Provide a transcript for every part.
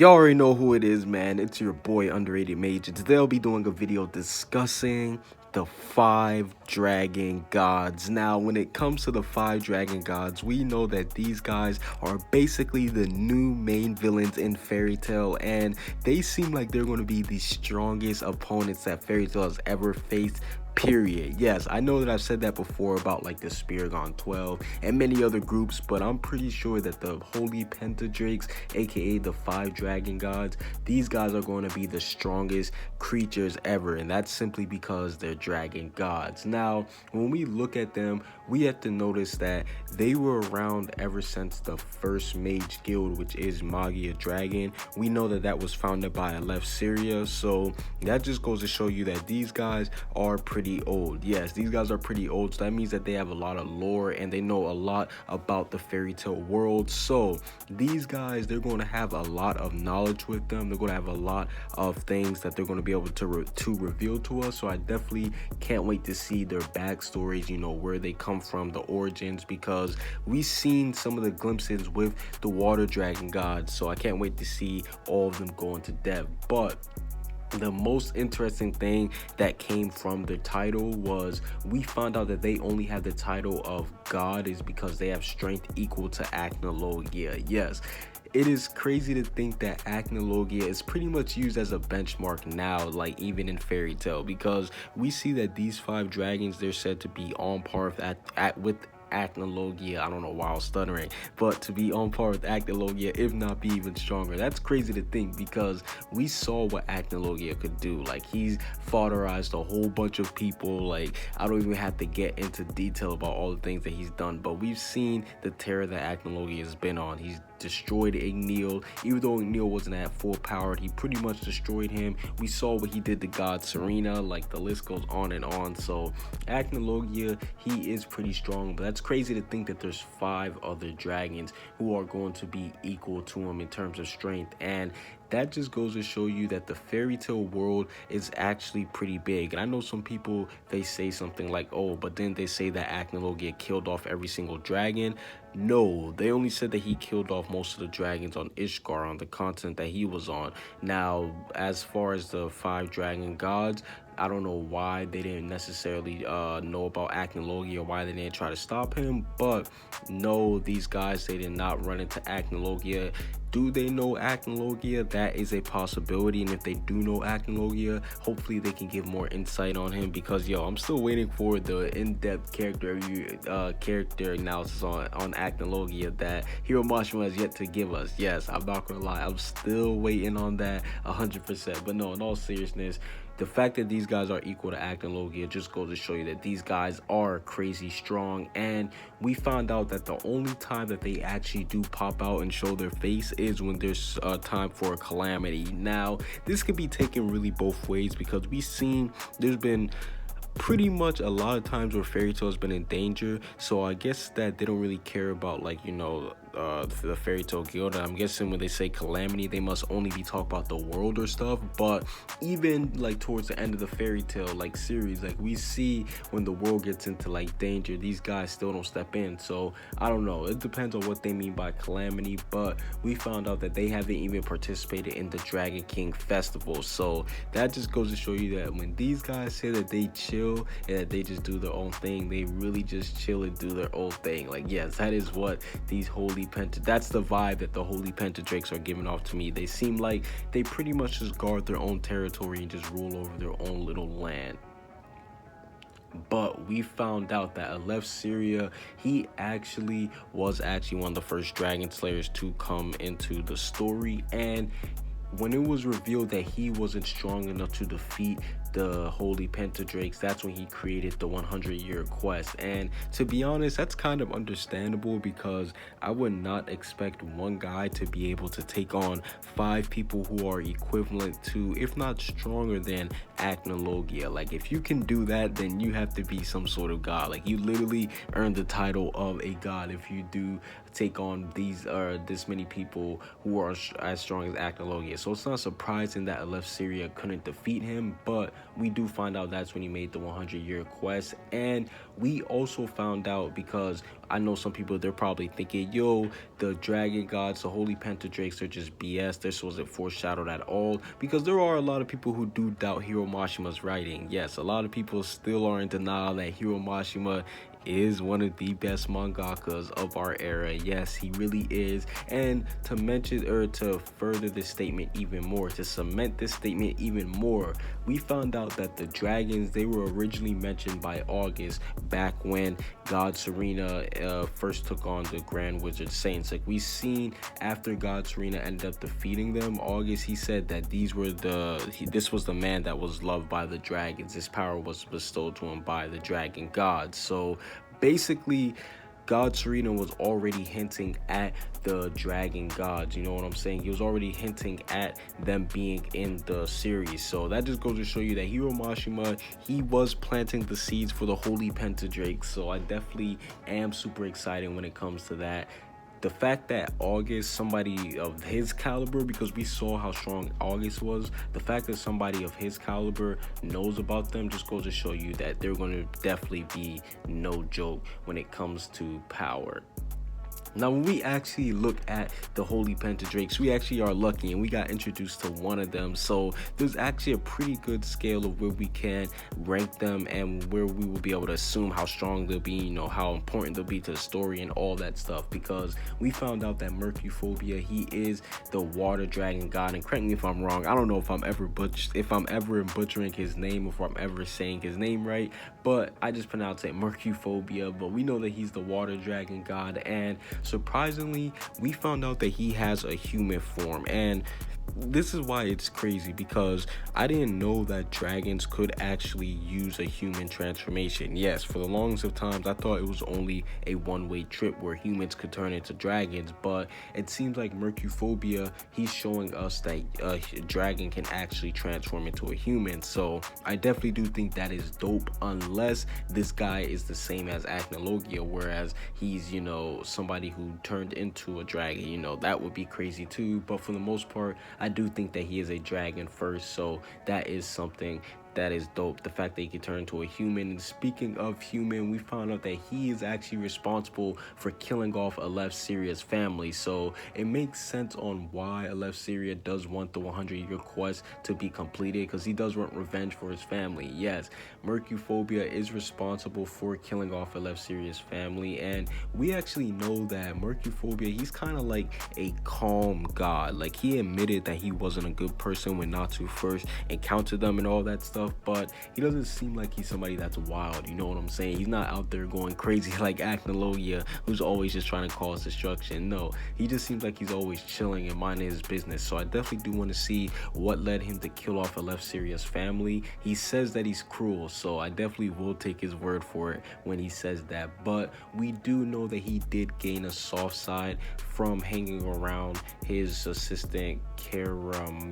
Y'all already know who it is, man. It's your boy Underrated Mage. Today I'll be doing a video discussing the 5 dragon gods. Now, when it comes to the 5 dragon gods, we know that these guys are basically the new main villains in Fairy Tail, and they seem like they're going to be the strongest opponents that Fairy Tail has ever faced. Period. Yes, I know that I've said that before about like the Speargon 12 and many other groups, but I'm pretty sure that the Holy Pentadrakes, aka the 5 dragon gods, these guys are going to be the strongest creatures ever, and that's simply because they're dragon gods. Now, when we look at them, we have to notice that they were around ever since the first mage guild, which is Magia Dragon. We know that that was founded by Aleph Syria, so that just goes to show you that these guys are pretty old. Yes, these guys are pretty old, so that means that they have a lot of lore and they know a lot about the Fairy Tail world. So these guys, they're going to have a lot of knowledge with them. They're going to have a lot of things that they're going to be able to reveal to us. So I definitely can't wait to see their backstories, you know, where they come from, the origins, because we've seen some of the glimpses with the water dragon gods. So I can't wait to see all of them go into depth. But the most interesting thing that came from the title was we found out that they only have the title of God is because they have strength equal to Acnologia. Yes, it is crazy to think that Acnologia is pretty much used as a benchmark now, like even in Fairy Tail, because we see that these 5 dragons, they're said to be on par with Acnologia. I don't know why I was stuttering, but to be on par with Acnologia, if not be even stronger. That's crazy to think because we saw what Acnologia could do. Like, he's fodderized a whole bunch of people. Like, I don't even have to get into detail about all the things that he's done, but we've seen the terror that Acnologia has been on. He's destroyed Igneel. Even though Igneel wasn't at full power, he pretty much destroyed him. We saw what he did to God Serena. Like, the list goes on and on. So Acnologia, he is pretty strong, but that's crazy to think that there's 5 other dragons who are going to be equal to him in terms of strength. And that just goes to show you that the Fairy Tail world is actually pretty big. And I know some people, they say something like, oh, but then they say that Acnologia killed off every single dragon. No, they only said that he killed off most of the dragons on Ishgard, on the continent that he was on. Now, as far as the 5 dragon gods, I don't know why they didn't necessarily know about Acnologia or why they didn't try to stop him, but no, these guys, they did not run into Acnologia. Do they know Acnologia? That is a possibility, and if they do know Acnologia, hopefully they can give more insight on him, because yo, I'm still waiting for the in-depth character analysis on Acnologia that Hiro Mashima has yet to give us. Yes, I'm not gonna lie, I'm still waiting on that 100%. But no, in all seriousness, the fact that these guys are equal to Acnologia just goes to show you that these guys are crazy strong. And we found out that the only time that they actually do pop out and show their face is when there's time for a calamity. Now, this could be taken really both ways, because we've seen there's been pretty much a lot of times where Fairy Tail has been in danger, so I guess that they don't really care about, like, you know, the Fairy Tail guild. I'm guessing when they say calamity, they must only be talking about the world or stuff. But even like towards the end of the Fairy Tail like series, like, we see when the world gets into like danger, these guys still don't step in. So I don't know, it depends on what they mean by calamity. But we found out that they haven't even participated in the Dragon King festival, so that just goes to show you that when these guys say that they chill and that they just do their own thing, they really just chill and do their own thing. Like, yes, that is what these that's the vibe that the Holy Pentadrakes are giving off to me. They seem like they pretty much just guard their own territory and just rule over their own little land. But we found out that Aleph Syria, he was one of the first dragon slayers to come into the story. And when it was revealed that he wasn't strong enough to defeat the Holy Pentadrakes, that's when he created the 100-year quest. And to be honest, that's kind of understandable, because I would not expect one guy to be able to take on 5 people who are equivalent to, if not stronger than, Acnologia. Like, if you can do that, then you have to be some sort of god. Like, you literally earned the title of a god if you do take on this many people who are as strong as Acnologia. So it's not surprising that Aleph Syria couldn't defeat him, but we do find out that's when he made the 100-year quest. And we also found out, because I know some people, they're probably thinking, yo, the dragon gods, the holy Pentadrakes are just BS. This wasn't foreshadowed at all, because there are a lot of people who do doubt Hiro Mashima's writing. Yes, a lot of people still are in denial that Hiro Mashima is one of the best mangakas of our era. Yes, he really is. And to mention, or to further this statement even more, to cement this statement even more, we found out that the dragons, they were originally mentioned by August back when God Serena first took on the Grand Wizard Saints. Like, we seen after God Serena ended up defeating them, August, he said that this was the man that was loved by the dragons. This power was bestowed to him by the dragon gods. So basically, God Serena was already hinting at the dragon gods, you know what I'm saying? He was already hinting at them being in the series. So that just goes to show you that Hiro Mashima, he was planting the seeds for the holy Pentadrakes. So I definitely am super excited when it comes to that. The fact that August, somebody of his caliber, because we saw how strong August was, the fact that somebody of his caliber knows about them just goes to show you that they're going to definitely be no joke when it comes to power. Now, when we actually look at the Holy Pentadrakes, we actually are lucky and we got introduced to one of them. So there's actually a pretty good scale of where we can rank them and where we will be able to assume how strong they'll be, you know, how important they'll be to the story and all that stuff. Because we found out that Mercuphobia, he is the water dragon god. And correct me if I'm wrong, I don't know if I'm ever butchering his name, if I'm ever saying his name right, but I just pronounce it Mercuphobia. But we know that he's the water dragon god, and surprisingly, we found out that he has a human form. And this is why it's crazy, because I didn't know that dragons could actually use a human transformation. Yes, for the longest of times, I thought it was only a one-way trip where humans could turn into dragons, but it seems like Mercuphobia, he's showing us that a dragon can actually transform into a human. So I definitely do think that is dope, unless this guy is the same as Acnologia, whereas he's, you know, somebody who turned into a dragon. You know, that would be crazy too, but for the most part, I do think that he is a dragon first, so that is something that is dope. The fact that he can turn into a human. And speaking of human, we found out that he is actually responsible for killing off Aleph Syria's family. So it makes sense on why Aleph Syria does want the 100-year quest to be completed, because he does want revenge for his family. Yes, Mercuphobia is responsible for killing off Aleph Syria's family, and we actually know that Mercuphobia, he's kind of like a calm god. Like, he admitted that he wasn't a good person when Natsu first encountered them and all that stuff, but he doesn't seem like he's somebody that's wild, you know what I'm saying? He's not out there going crazy like Acnologia, who's always just trying to cause destruction. No, he just seems like he's always chilling and minding his business. So I definitely do want to see what led him to kill off Aleph Syria's family. He says that he's cruel, so I definitely will take his word for it when he says that. But we do know that he did gain a soft side from hanging around his assistant Caramal.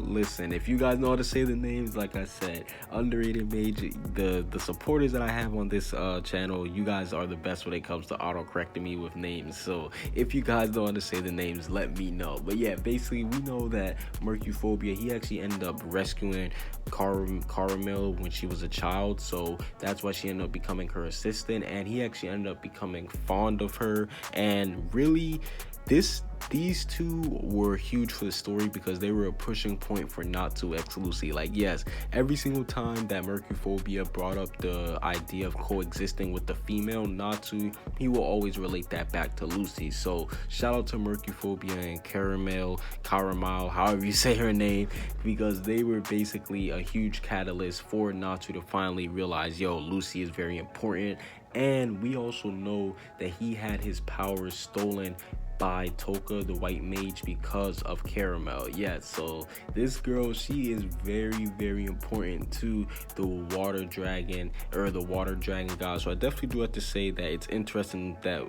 Listen, if you guys know how to say the names, like I said, underrated mage, the supporters that I have on this channel, you guys are the best when it comes to auto-correcting me with names. So if you guys know how to say the names, let me know. But yeah, basically we know that Mercuphobia, he actually ended up rescuing Caramel when she was a child, so that's why she ended up becoming her assistant, and he actually ended up becoming fond of her. And really, these two were huge for the story, because they were a pushing point for Natsu x Lucy. Like, yes, every single time that Mercuphobia brought up the idea of coexisting with the female Natsu, he will always relate that back to Lucy. So shout out to Mercuphobia and Caramel, however you say her name, because they were basically a huge catalyst for Natsu to finally realize, yo, Lucy is very important. And we also know that he had his powers stolen by Toka, the white mage, because of Caramel. Yeah, so this girl, she is very, very important to the water dragon, or the water dragon god. So I definitely do have to say that it's interesting that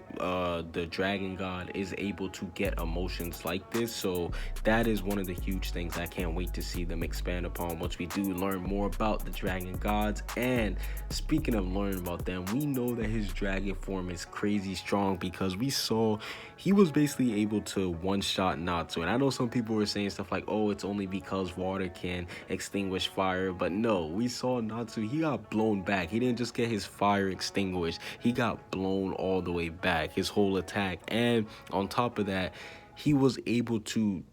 the dragon god is able to get emotions like this. So that is one of the huge things I can't wait to see them expand upon once we do learn more about the dragon gods. And speaking of learning about them, we know that his dragon form is crazy strong, because we saw he was basically able to one-shot Natsu. And I know some people were saying stuff like, oh, it's only because water can extinguish fire, but no, we saw Natsu, he got blown back. He didn't just get his fire extinguished, he got blown all the way back, his whole attack. And on top of that, he was able to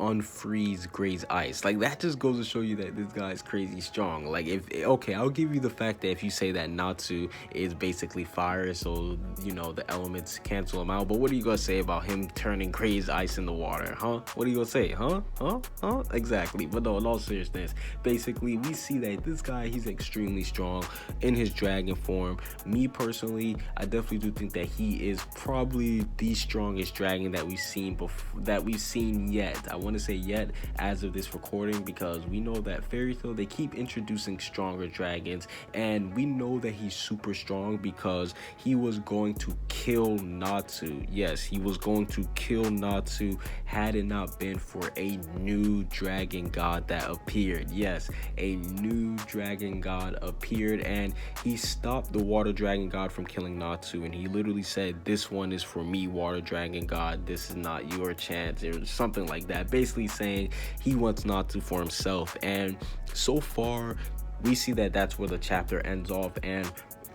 unfreeze Gray's ice. Like, that just goes to show you that this guy is crazy strong. Like, if okay, I'll give you the fact that if you say that Natsu is basically fire, so you know the elements cancel him out, but what are you gonna say about him turning Gray's ice in the water, huh? What are you gonna say, huh? Exactly. But no, in all seriousness, basically we see that this guy, he's extremely strong in his dragon form. Me personally, I definitely do think that he is probably the strongest dragon that we've seen yet. I want to say yet as of this recording, because we know that Fairy Tail, they keep introducing stronger dragons, and we know that he's super strong because he was going to kill Natsu. Yes, he was going to kill Natsu had it not been for a new dragon god that appeared. Yes, a new dragon god appeared, and he stopped the water dragon god from killing Natsu, and he literally said, this one is for me, water dragon god, this is not your chance, or something like that, basically saying he wants Natsu for himself. And so far we see that that's where the chapter ends off, and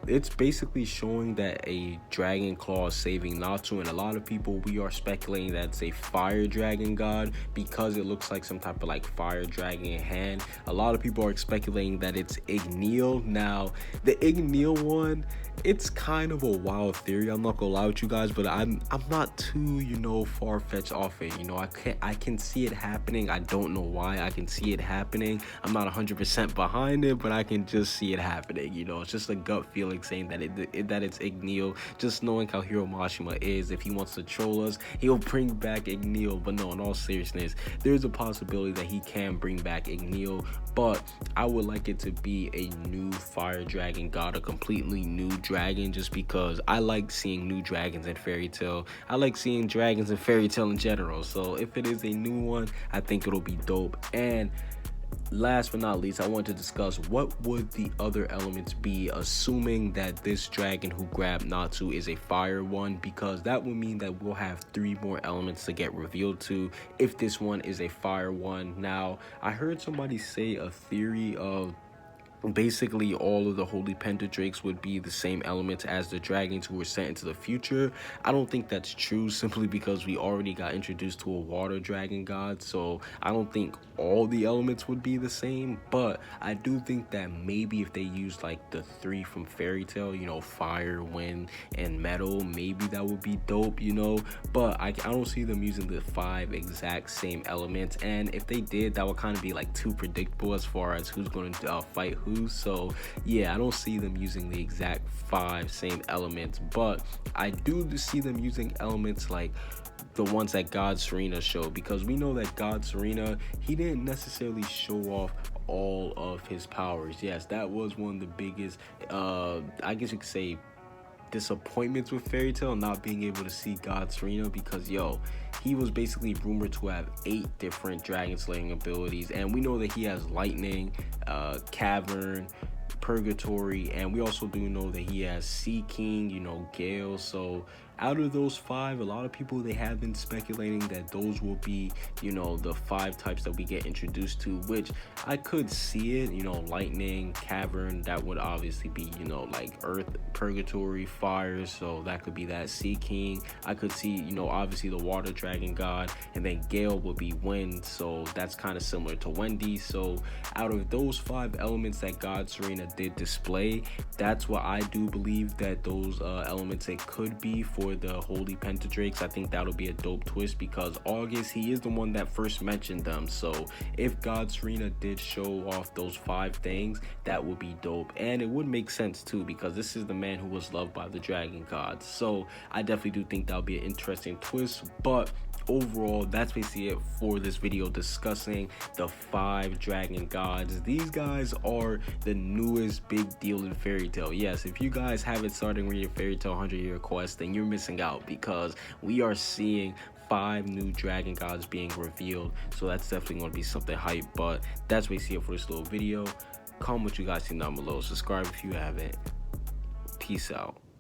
it's basically showing that a dragon claw is saving Natsu. And a lot of people, we are speculating that it's a fire dragon god because it looks like some type of like fire dragon in hand. A lot of people are speculating that it's Igneel. Now the Igneel one, it's kind of a wild theory, I'm not gonna lie with you guys, but I'm not too, you know, far-fetched off it. You know, I can see it happening. I don't know why I can see it happening. I'm not 100% behind it, but I can just see it happening. You know, it's just a gut feeling saying that it's Igneel. Just knowing how Hiro Mashima is, if he wants to troll us, he'll bring back Igneel. But no, in all seriousness, there's a possibility that he can bring back Igneel, but I would like it to be a new fire dragon god, a completely new dragon, just because I like seeing new dragons in Fairy Tail. I like seeing dragons in Fairy Tail in general, so if it is a new one, I think it'll be dope. And last but not least, I want to discuss what would the other elements be, assuming that this dragon who grabbed Natsu is a fire one, because that would mean that we'll have 3 more elements to get revealed to if this one is a fire one. Now, I heard somebody say a theory of basically all of the holy Pentadrakes would be the same elements as the dragons who were sent into the future. I don't think that's true, simply because we already got introduced to a water dragon god, so I don't think all the elements would be the same. But I do think that maybe if they use like the 3 from Fairy Tail, you know, fire, wind, and metal, maybe that would be dope, you know. But I don't see them using the 5 exact same elements, and if they did, that would kind of be like too predictable as far as who's going to fight who. So yeah, I don't see them using the exact 5 same elements, but I do see them using elements like the ones that God Serena showed, because we know that God Serena, he didn't necessarily show off all of his powers. Yes, that was one of the biggest I guess you could say disappointments with Fairy Tail, not being able to see God Serena, because he was basically rumored to have 8 different dragon slaying abilities, and we know that he has lightning, cavern, purgatory, and we also do know that he has Sea King, you know, Gale. So out of those 5, a lot of people, they have been speculating that those will be, you know, the 5 types that we get introduced to, which I could see it, you know, lightning, cavern, that would obviously be, you know, like earth, purgatory, fire, so that could be that. Sea King, I could see, you know, obviously the water dragon god, and then Gale would be wind, so that's kind of similar to Wendy. So out of those 5 elements that God Serena did display, that's what I do believe that those elements it could be for the holy Pentadrakes. I think that'll be a dope twist, because August, he is the one that first mentioned them. So if God Serena did show off those 5 things, that would be dope, and it would make sense too, because this is the man who was loved by the dragon gods. So I definitely do think that'll be an interesting twist. But overall, that's basically it for this video discussing the 5 dragon gods. These guys are the newest big deal in Fairy Tail. Yes, if you guys haven't started reading Fairy Tail 100-Year Quest, then you're missing out, because we are seeing 5 new dragon gods being revealed. So that's definitely going to be something hype. But that's basically it for this little video. Comment what you guys think down below. Subscribe if you haven't. Peace out.